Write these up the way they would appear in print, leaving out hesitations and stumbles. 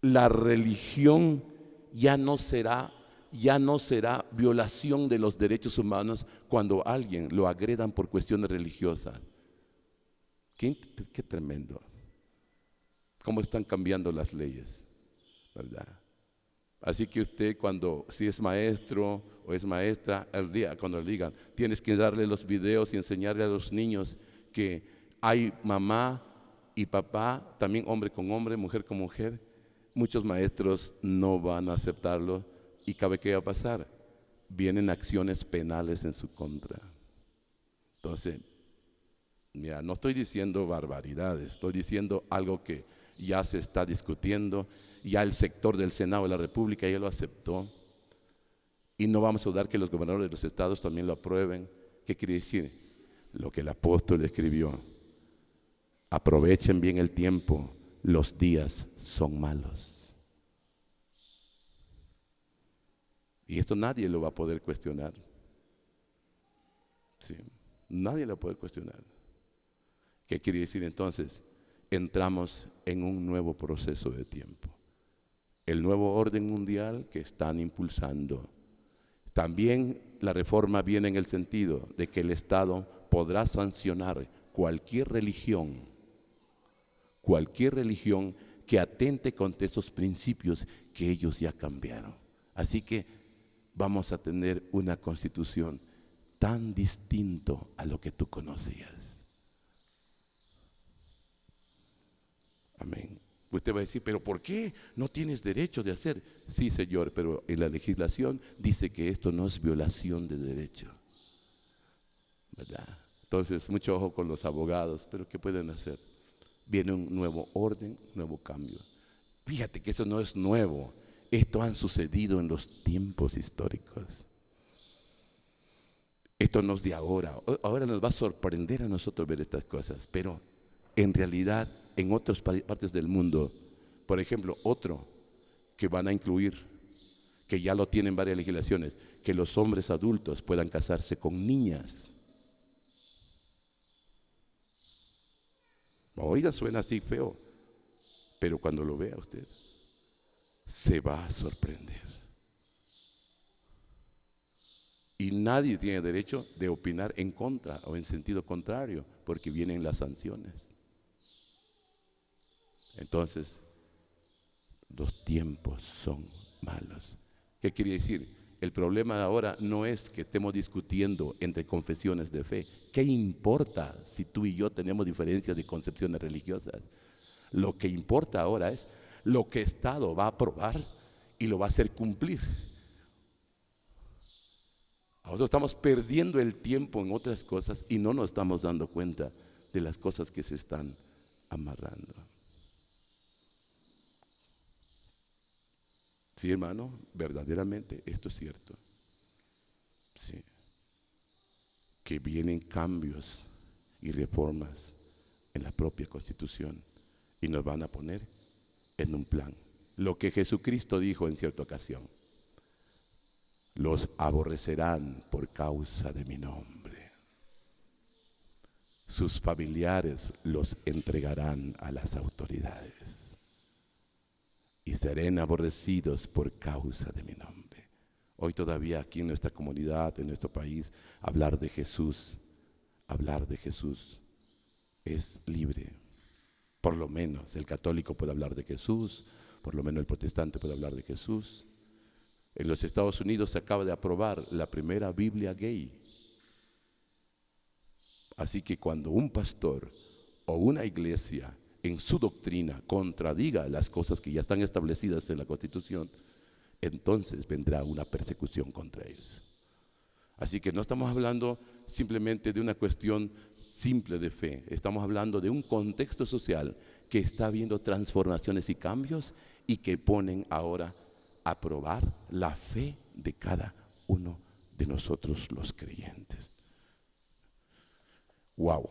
La religión ya no será violación de los derechos humanos cuando alguien lo agredan por cuestiones religiosas. Qué tremendo. Cómo están cambiando las leyes, ¿verdad? Así que usted, si es maestro o es maestra, cuando le digan, tienes que darle los videos y enseñarle a los niños que hay mamá y papá, también hombre con hombre, mujer con mujer, muchos maestros no van a aceptarlo. ¿Y qué va a pasar? Vienen acciones penales en su contra. Entonces, mira, no estoy diciendo barbaridades, estoy diciendo algo que ya se está discutiendo, ya el sector del Senado de la República ya lo aceptó, y no vamos a dudar que los gobernadores de los estados también lo aprueben. ¿Qué quiere decir? Lo que el apóstol escribió: aprovechen bien el tiempo, los días son malos. Y esto nadie lo va a poder cuestionar. Sí, nadie lo puede cuestionar. ¿Qué quiere decir entonces? Entramos en un nuevo proceso de tiempo. El nuevo orden mundial que están impulsando. También la reforma viene en el sentido de que el Estado podrá sancionar cualquier religión que atente contra esos principios que ellos ya cambiaron. Así que vamos a tener una constitución tan distinto a lo que tú conocías. Amén. Usted va a decir, pero ¿por qué no tienes derecho de hacer? Sí, Señor, pero en la legislación dice que esto no es violación de derecho, ¿verdad? Entonces, mucho ojo con los abogados, pero ¿qué pueden hacer? Viene un nuevo orden, nuevo cambio. Fíjate que eso no es nuevo, esto ha sucedido en los tiempos históricos. Esto no es de ahora nos va a sorprender a nosotros ver estas cosas, pero en realidad en otras partes del mundo, por ejemplo, otro que van a incluir, que ya lo tienen varias legislaciones, que los hombres adultos puedan casarse con niñas. Oiga, suena así feo, pero cuando lo vea usted, se va a sorprender. Y nadie tiene derecho de opinar en contra o en sentido contrario, porque vienen las sanciones. Entonces, los tiempos son malos. ¿Qué quiere decir? El problema de ahora no es que estemos discutiendo entre confesiones de fe. ¿Qué importa si tú y yo tenemos diferencias de concepciones religiosas? Lo que importa ahora es lo que el Estado va a aprobar y lo va a hacer cumplir. Nosotros estamos perdiendo el tiempo en otras cosas y no nos estamos dando cuenta de las cosas que se están amarrando. Sí, hermano, verdaderamente esto es cierto. Sí. Que vienen cambios y reformas en la propia Constitución y nos van a poner en un plan. Lo que Jesucristo dijo en cierta ocasión: los aborrecerán por causa de mi nombre. Sus familiares los entregarán a las autoridades y serán aborrecidos por causa de mi nombre. Hoy todavía aquí en nuestra comunidad, en nuestro país, hablar de Jesús es libre. Por lo menos el católico puede hablar de Jesús, por lo menos el protestante puede hablar de Jesús. En los Estados Unidos se acaba de aprobar la primera Biblia gay. Así que cuando un pastor o una iglesia en su doctrina contradiga las cosas que ya están establecidas en la Constitución, entonces vendrá una persecución contra ellos. Así que no estamos hablando simplemente de una cuestión simple de fe, estamos hablando de un contexto social que está viendo transformaciones y cambios y que ponen ahora a probar la fe de cada uno de nosotros los creyentes. Wow.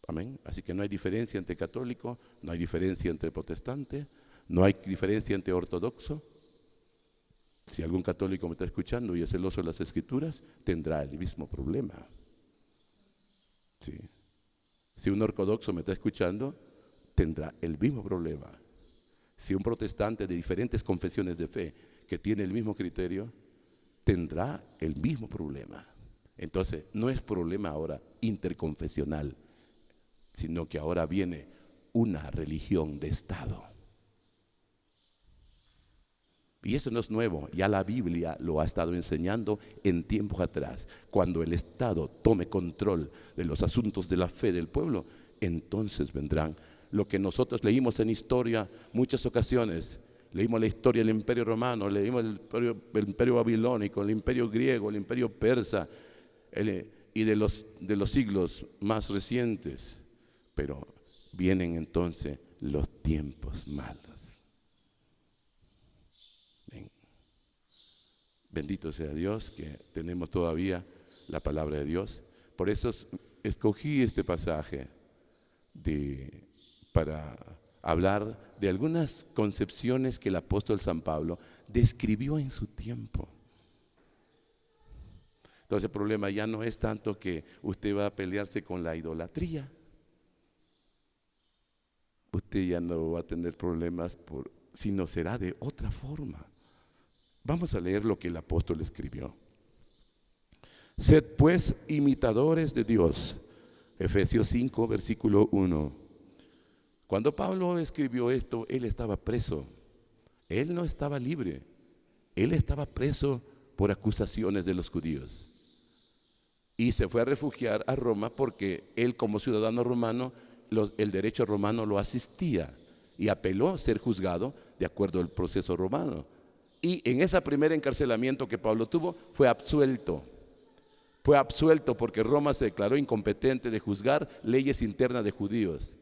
Amén. Así que no hay diferencia entre católico, no hay diferencia entre protestante, no hay diferencia entre ortodoxo. Si algún católico me está escuchando y es celoso de las Escrituras, tendrá el mismo problema. Sí. Si un ortodoxo me está escuchando, tendrá el mismo problema. Si un protestante de diferentes confesiones de fe que tiene el mismo criterio, tendrá el mismo problema. Entonces, no es problema ahora interconfesional, sino que ahora viene una religión de Estado. Y eso no es nuevo, ya la Biblia lo ha estado enseñando en tiempos atrás. Cuando el Estado tome control de los asuntos de la fe del pueblo, entonces vendrán lo que nosotros leímos en historia muchas ocasiones. Leímos la historia del Imperio Romano, leímos el Imperio Babilónico, el Imperio Griego, el Imperio Persa y de los siglos más recientes. Pero vienen entonces los tiempos malos. Bendito sea Dios que tenemos todavía la palabra de Dios. Por eso escogí este pasaje para hablar de algunas concepciones que el apóstol San Pablo describió en su tiempo. Entonces el problema ya no es tanto que usted va a pelearse con la idolatría. Usted ya no va a tener problemas, sino será de otra forma. Vamos a leer lo que el apóstol escribió. Sed pues imitadores de Dios. Efesios 5, versículo 1. Cuando Pablo escribió esto, él estaba preso. Él no estaba libre. Él estaba preso por acusaciones de los judíos. Y se fue a refugiar a Roma porque él, como ciudadano romano, el derecho romano lo asistía y apeló a ser juzgado de acuerdo al proceso romano. Y en ese primer encarcelamiento que Pablo tuvo, fue absuelto. Fue absuelto porque Roma se declaró incompetente de juzgar leyes internas de judíos.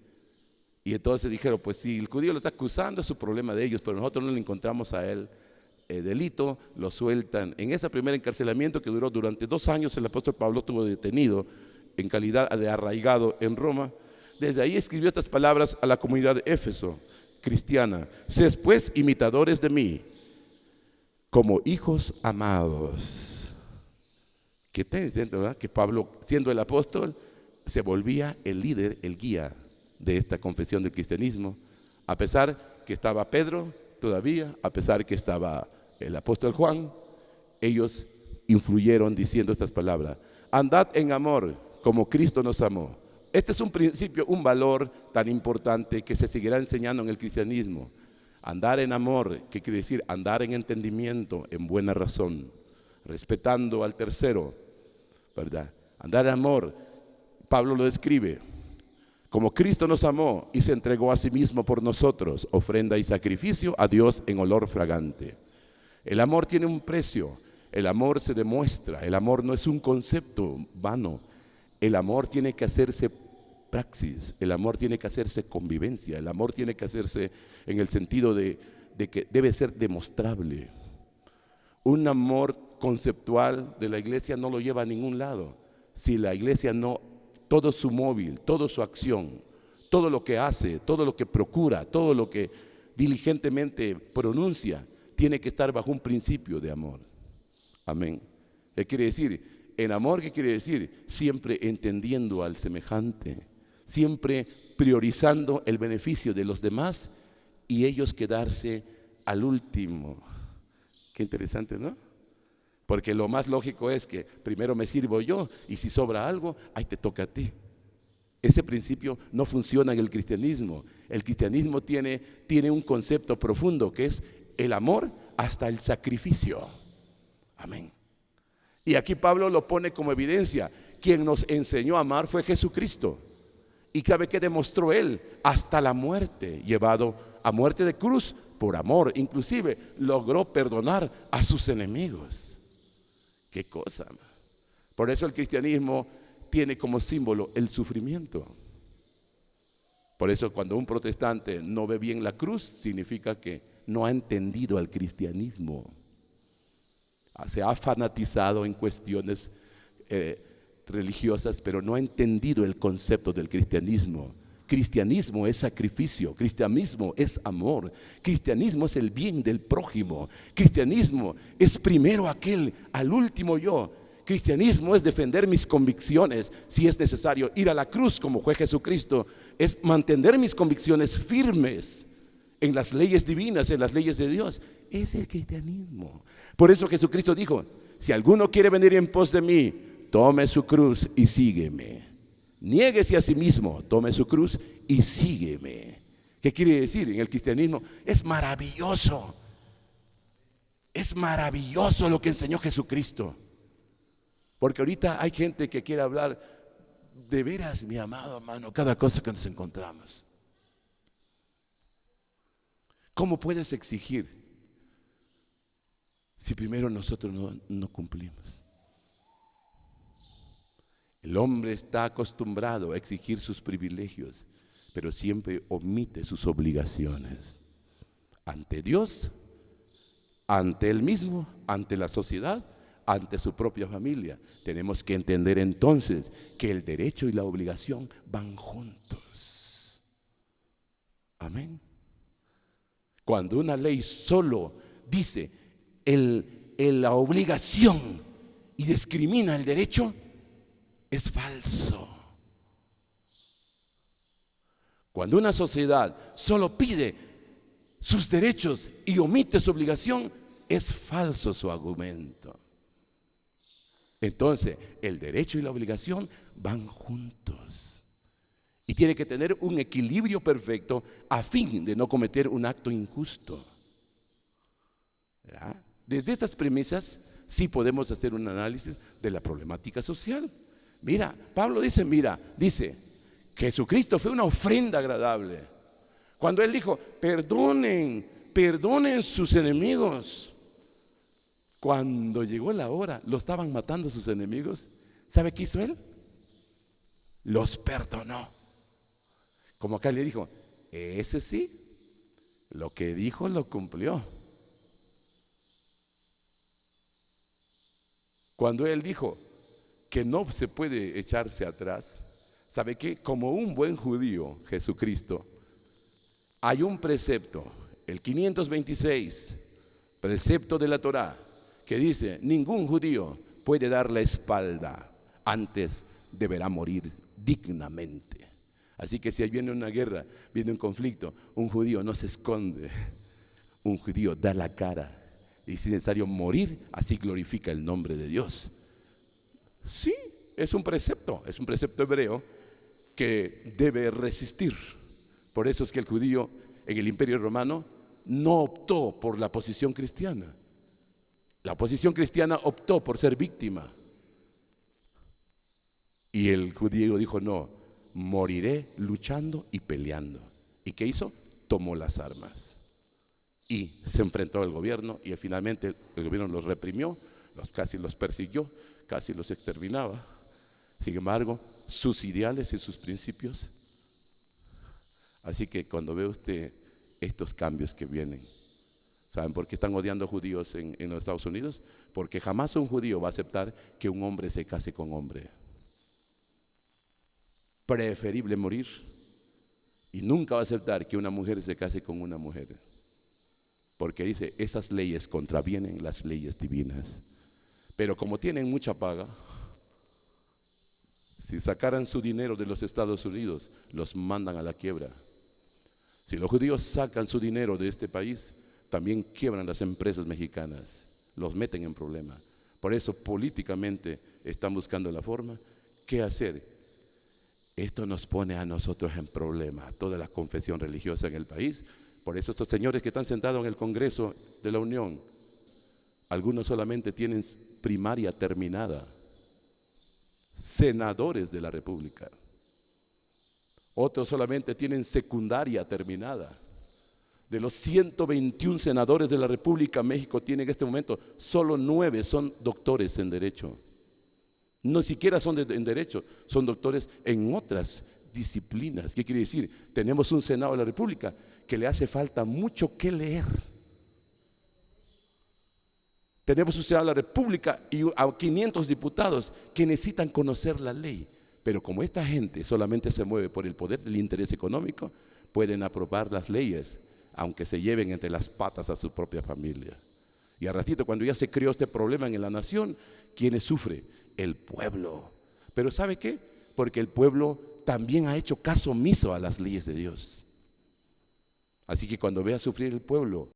Y entonces dijeron, pues si el judío lo está acusando, es su problema de ellos, pero nosotros no le encontramos a él delito, lo sueltan. En ese primer encarcelamiento que duró durante 2 años, el apóstol Pablo estuvo detenido en calidad de arraigado en Roma. Desde ahí escribió estas palabras a la comunidad de Éfeso, cristiana: sed pues imitadores de mí, como hijos amados. ¿Qué está diciendo, verdad? Que Pablo, siendo el apóstol, se volvía el líder, el guía de esta confesión del cristianismo, a pesar que estaba Pedro todavía, a pesar que estaba el apóstol Juan. Ellos influyeron diciendo estas palabras: andad en amor como Cristo nos amó. Este es un principio, un valor tan importante que se seguirá enseñando en el cristianismo. Andar en amor, ¿qué quiere decir? Andar en entendimiento, en buena razón, respetando al tercero, ¿verdad? Andar en amor, Pablo lo describe: como Cristo nos amó y se entregó a sí mismo por nosotros, ofrenda y sacrificio a Dios en olor fragante. El amor tiene un precio, el amor se demuestra, el amor no es un concepto vano, el amor tiene que hacerse praxis, el amor tiene que hacerse convivencia, el amor tiene que hacerse en el sentido de que debe ser demostrable. Un amor conceptual de la iglesia no lo lleva a ningún lado. Si la iglesia no, todo su móvil, toda su acción, todo lo que hace, todo lo que procura, todo lo que diligentemente pronuncia, tiene que estar bajo un principio de amor. Amén. ¿Qué quiere decir? En amor, ¿qué quiere decir? Siempre entendiendo al semejante, siempre priorizando el beneficio de los demás y ellos quedarse al último. Qué interesante, ¿no? Porque lo más lógico es que primero me sirvo yo y si sobra algo, ahí te toca a ti. Ese principio no funciona en el cristianismo. El cristianismo tiene un concepto profundo que es el amor hasta el sacrificio. Amén. Y aquí Pablo lo pone como evidencia. Quien nos enseñó a amar fue Jesucristo. ¿Y sabe qué demostró él? Hasta la muerte, llevado a muerte de cruz por amor. Inclusive logró perdonar a sus enemigos. ¿Qué cosa? Por eso el cristianismo tiene como símbolo el sufrimiento. Por eso cuando un protestante no ve bien la cruz, significa que no ha entendido al cristianismo. Se ha fanatizado en cuestiones religiosas, pero no ha entendido el concepto del cristianismo. Cristianismo es sacrificio, cristianismo es amor, cristianismo es el bien del prójimo, cristianismo es primero aquel, al último yo. Cristianismo es defender mis convicciones, si es necesario ir a la cruz como fue Jesucristo, es mantener mis convicciones firmes en las leyes divinas, en las leyes de Dios. Es el cristianismo. Por eso Jesucristo dijo: si alguno quiere venir en pos de mí, tome su cruz y sígueme. Niéguese a sí mismo, tome su cruz y sígueme. ¿Qué quiere decir? En el cristianismo es maravilloso. Es maravilloso lo que enseñó Jesucristo. Porque ahorita hay gente que quiere hablar de veras, mi amado hermano, cada cosa que nos encontramos. ¿Cómo puedes exigir si primero nosotros no cumplimos? El hombre está acostumbrado a exigir sus privilegios, pero siempre omite sus obligaciones ante Dios, ante él mismo, ante la sociedad, ante su propia familia. Tenemos que entender entonces que el derecho y la obligación van juntos. Amén. Cuando una ley solo dice la obligación y discrimina el derecho, es falso. Cuando una sociedad solo pide sus derechos y omite su obligación, es falso su argumento. Entonces, el derecho y la obligación van juntos. Y tiene que tener un equilibrio perfecto a fin de no cometer un acto injusto. ¿Verdad? Desde estas premisas sí podemos hacer un análisis de la problemática social. Mira, Pablo dice, Jesucristo fue una ofrenda agradable. Cuando él dijo, perdonen sus enemigos. Cuando llegó la hora, lo estaban matando sus enemigos. ¿Sabe qué hizo él? Los perdonó. Como acá le dijo, ese sí, lo que dijo lo cumplió. Cuando él dijo que no se puede echarse atrás, ¿sabe qué? Como un buen judío, Jesucristo, hay un precepto, el 526, precepto de la Torá, que dice, ningún judío puede dar la espalda, antes deberá morir dignamente. Así que si viene una guerra, viene un conflicto, un judío no se esconde, un judío da la cara, y si es necesario morir, así glorifica el nombre de Dios. Sí, es un precepto hebreo que debe resistir. Por eso es que el judío en el Imperio Romano no optó por la posición cristiana. La posición cristiana optó por ser víctima. Y el judío dijo, no, moriré luchando y peleando. ¿Y qué hizo? Tomó las armas y se enfrentó al gobierno, y finalmente el gobierno los reprimió, casi los persiguió, casi los exterminaba. Sin embargo, sus ideales y sus principios. Así que cuando ve usted estos cambios que vienen, ¿saben por qué están odiando judíos en los Estados Unidos? Porque jamás un judío va a aceptar que un hombre se case con hombre. Preferible morir, y nunca va a aceptar que una mujer se case con una mujer, porque dice, esas leyes contravienen las leyes divinas. Pero como tienen mucha paga, si sacaran su dinero de los Estados Unidos, los mandan a la quiebra. Si los judíos sacan su dinero de este país, también quiebran las empresas mexicanas, los meten en problemas. Por eso políticamente están buscando la forma. ¿Qué hacer? Esto nos pone a nosotros en problema, toda la confesión religiosa en el país. Por eso estos señores que están sentados en el Congreso de la Unión, algunos solamente tienen primaria terminada, senadores de la República. Otros solamente tienen secundaria terminada. De los 121 senadores de la República, México tiene en este momento solo 9 son doctores en Derecho. No siquiera son en Derecho, son doctores en otras disciplinas. ¿Qué quiere decir? Tenemos un Senado de la República que le hace falta mucho que leer. Tenemos un Senado de la República y a 500 diputados que necesitan conocer la ley. Pero como esta gente solamente se mueve por el poder del interés económico, pueden aprobar las leyes, aunque se lleven entre las patas a su propia familia. Y al ratito, cuando ya se creó este problema en la nación, ¿quiénes sufren? El pueblo. Pero ¿sabe qué? Porque el pueblo también ha hecho caso omiso a las leyes de Dios. Así que cuando vea sufrir el pueblo,